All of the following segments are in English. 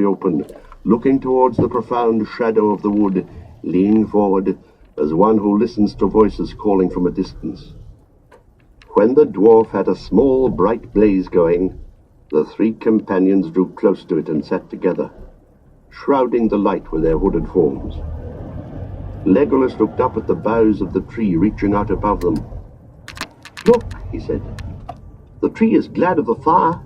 the open, looking towards the profound shadow of the wood, leaning forward as one who listens to voices calling from a distance. When the dwarf had a small, bright blaze going, the three companions drew close to it and sat together, shrouding the light with their hooded forms. Legolas looked up at the boughs of the tree reaching out above them. "Look," he said, "the tree is glad of the fire."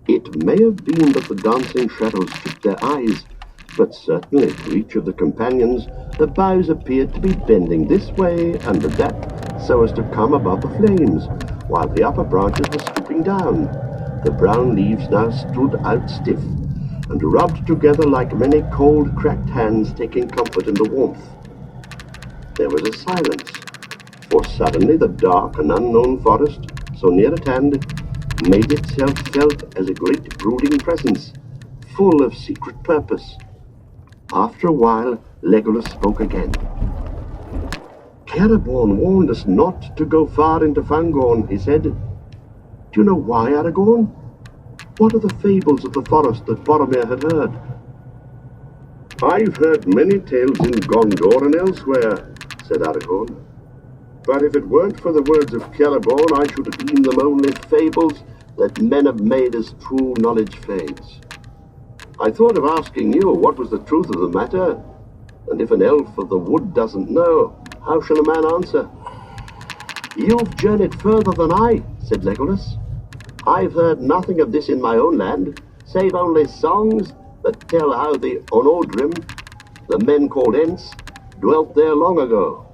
It may have been that the dancing shadows tricked their eyes, but certainly to each of the companions the boughs appeared to be bending this way and that so as to come above the flames, while the upper branches were stooping down. The brown leaves now stood out stiff and rubbed together like many cold, cracked hands taking comfort in the warmth. There was a silence, for suddenly the dark and unknown forest, so near at hand, made itself felt as a great brooding presence, full of secret purpose. After a while, Legolas spoke again. "Celeborn warned us not to go far into Fangorn," he said. "Do you know why, Aragorn? What are the fables of the forest that Boromir had heard?" "I've heard many tales in Gondor and elsewhere," said Aragorn. "But if it weren't for the words of Celeborn, I should deem them only fables that men have made as true knowledge fades. I thought of asking you what was the truth of the matter, and if an elf of the wood doesn't know, how shall a man answer?" "You've journeyed further than I," said Legolas. "I've heard nothing of this in my own land, save only songs that tell how the Onodrim, the men called Ents, dwelt there long ago.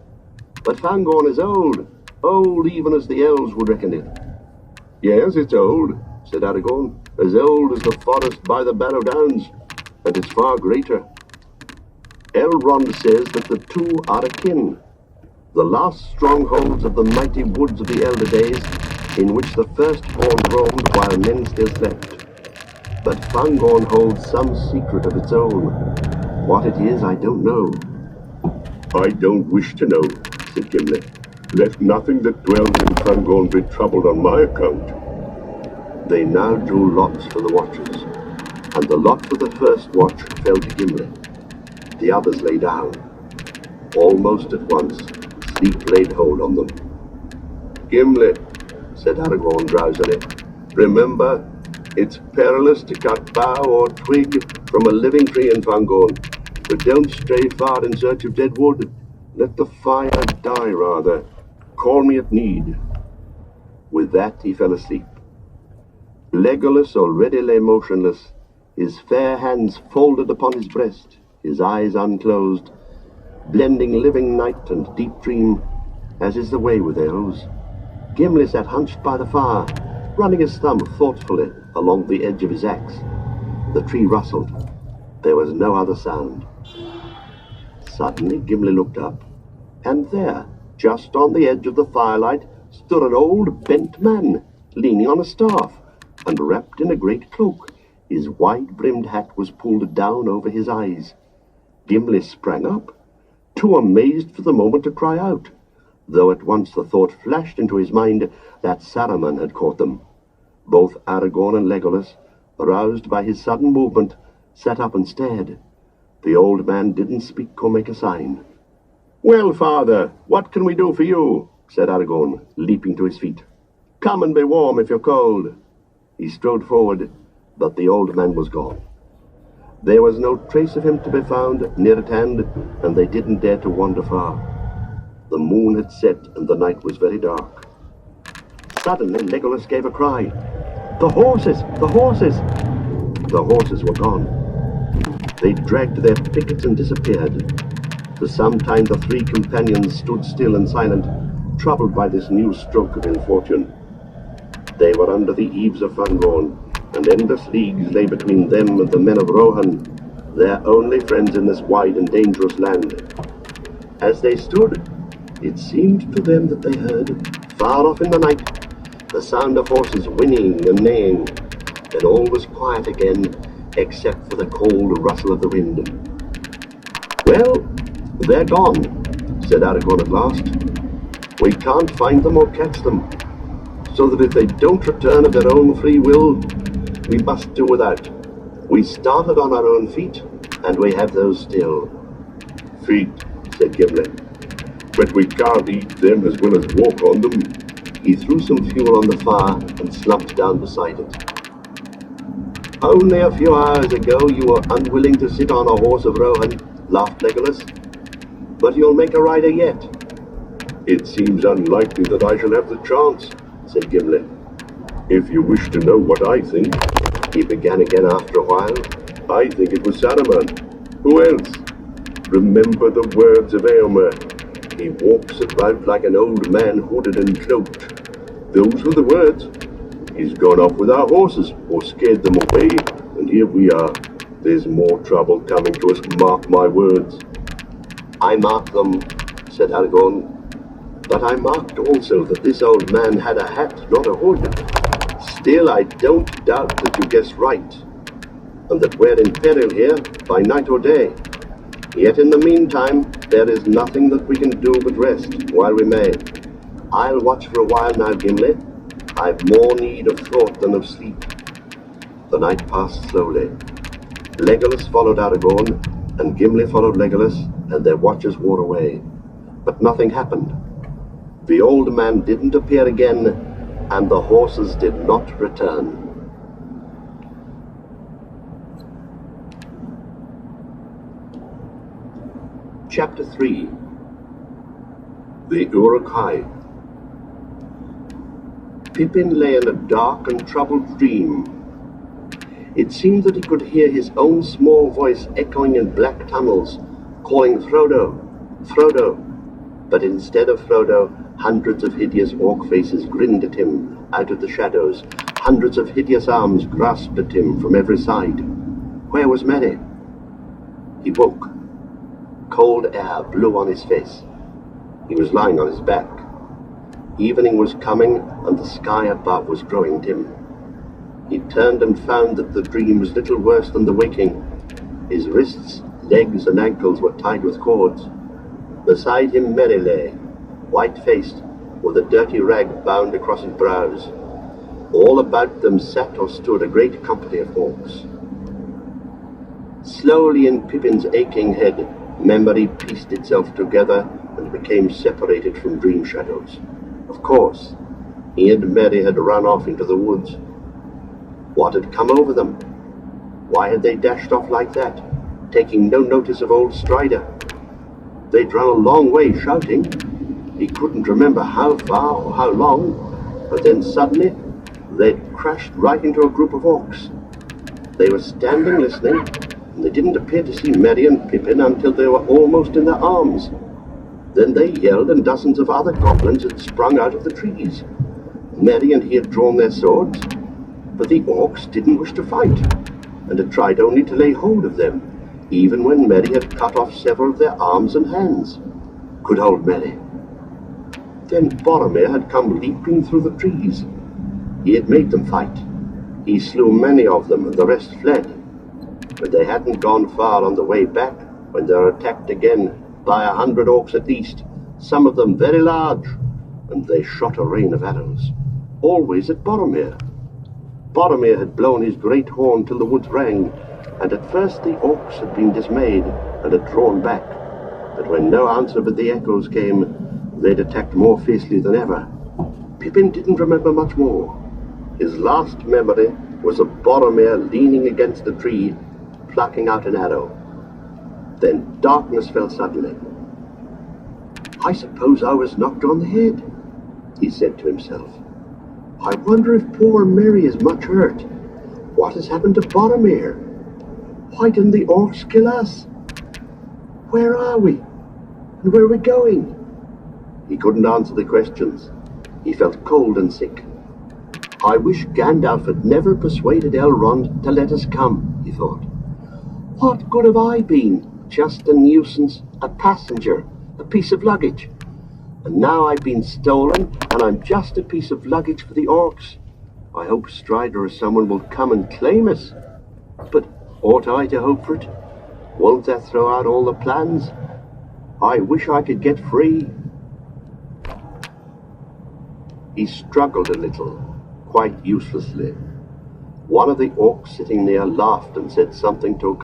But Fangorn is old, old even as the elves would reckon it." "Yes, it's old," said Aragorn, "as old as the forest by the Barrow Downs, and it's far greater. Elrond says that the two are akin, the last strongholds of the mighty woods of the elder days, in which the firstborn roamed while men still slept. But Fangorn holds some secret of its own. What it is, I don't know." "I don't wish to know," said Gimli. "Let nothing that dwells in Fangorn be troubled on my account." They now drew lots for the watches, and the lot for the first watch fell to Gimli. The others lay down. Almost at once, sleep laid hold on them. "Gimli," said Aragorn drowsily, "remember, it's perilous to cut bough or twig from a living tree in Fangorn, but don't stray far in search of dead wood. Let the fire die, rather. Call me at need." With that he fell asleep. Legolas already lay motionless, his fair hands folded upon his breast, his eyes unclosed, blending living night and deep dream, as is the way with elves. Gimli sat hunched by the fire, running his thumb thoughtfully along the edge of his axe. The tree rustled. There was no other sound. Suddenly Gimli looked up, and there, just on the edge of the firelight, stood an old bent man, leaning on a staff, and wrapped in a great cloak. His wide-brimmed hat was pulled down over his eyes. Gimli sprang up, too amazed for the moment to cry out, though at once the thought flashed into his mind that Saruman had caught them. Both Aragorn and Legolas, aroused by his sudden movement, sat up and stared. The old man didn't speak or make a sign. "Well, father, what can we do for you?" said Aragorn, leaping to his feet. "Come and be warm if you're cold." He strode forward, but the old man was gone. There was no trace of him to be found near at hand, and they didn't dare to wander far. The moon had set, and the night was very dark. Suddenly Legolas gave a cry. "The horses! The horses!" The horses were gone. They dragged their pickets and disappeared. For some time the three companions stood still and silent, troubled by this new stroke of ill fortune. They were under the eaves of Fangorn, and endless leagues lay between them and the men of Rohan, their only friends in this wide and dangerous land. As they stood, it seemed to them that they heard, far off in the night, the sound of horses whinnying and neighing. Then all was quiet again, except for the cold rustle of the wind. "Well, they're gone," said Aragorn at last. "We can't find them or catch them, so that if they don't return of their own free will, we must do without. We started on our own feet, and we have those still. Feet, said Gimli. But we can't eat them as well as walk on them. He threw some fuel on the fire and slumped down beside it. Only a few hours ago you were unwilling to sit on a horse of Rohan, laughed Legolas. But you'll make a rider yet. It seems unlikely that I shall have the chance, said Gimli. If you wish to know what I think, he began again after a while, I think it was Saruman. Who else? Remember the words of Eomer. He walks about like an old man hooded and cloaked. Those were the words. He's gone off with our horses, or scared them away, and here we are. There's more trouble coming to us, mark my words. I mark them, said Aragorn, but I marked also that this old man had a hat, not a hood. Still, I don't doubt that you guess right, and that we're in peril here by night or day. Yet in the meantime, there is nothing that we can do but rest while we may. I'll watch for a while now, Gimli. I've more need of thought than of sleep. The night passed slowly. Legolas followed Aragorn, and Gimli followed Legolas, and their watches wore away. But nothing happened. The old man didn't appear again, and the horses did not return. Chapter 3. The Uruk-hai. Pippin lay in a dark and troubled dream. It seemed that he could hear his own small voice echoing in black tunnels, calling Frodo, Frodo. But instead of Frodo, hundreds of hideous orc faces grinned at him out of the shadows. Hundreds of hideous arms grasped at him from every side. Where was Merry? He woke. Cold air blew on his face. He was lying on his back. Evening was coming, and the sky above was growing dim. He turned and found that the dream was little worse than the waking. His wrists, legs, and ankles were tied with cords. Beside him Merry lay, white-faced, with a dirty rag bound across his brows. All about them sat or stood a great company of orcs. Slowly in Pippin's aching head, memory pieced itself together and became separated from dream shadows. Of course, he and Merry had run off into the woods. What had come over them? Why had they dashed off like that, taking no notice of old Strider? They'd run a long way shouting. He couldn't remember how far or how long, but then suddenly they'd crashed right into a group of orcs. They were standing listening, and they didn't appear to see Merry and Pippin until they were almost in their arms. Then they yelled, and dozens of other goblins had sprung out of the trees. Merry and he had drawn their swords, but the orcs didn't wish to fight, and had tried only to lay hold of them, even when Merry had cut off several of their arms and hands. Good old Merry. Then Boromir had come leaping through the trees. He had made them fight. He slew many of them, and the rest fled. But they hadn't gone far on the way back when they were attacked again by 100 orcs at least, some of them very large, and they shot a rain of arrows, always at Boromir. Boromir had blown his great horn till the woods rang, and at first the orcs had been dismayed and had drawn back. But when no answer but the echoes came, they'd attacked more fiercely than ever. Pippin didn't remember much more. His last memory was of Boromir leaning against a tree, plucking out an arrow. Then darkness fell suddenly. I suppose I was knocked on the head, he said to himself. I wonder if poor Merry is much hurt. What has happened to Boromir? Why didn't the orcs kill us? Where are we? And where are we going? He couldn't answer the questions. He felt cold and sick. I wish Gandalf had never persuaded Elrond to let us come, he thought. What good have I been? Just a nuisance, a passenger, a piece of luggage. And now I've been stolen, and I'm just a piece of luggage for the orcs. I hope Strider or someone will come and claim us. But ought I to hope for it? Won't that throw out all the plans? I wish I could get free. He struggled a little, quite uselessly. One of the orcs sitting near laughed and said something to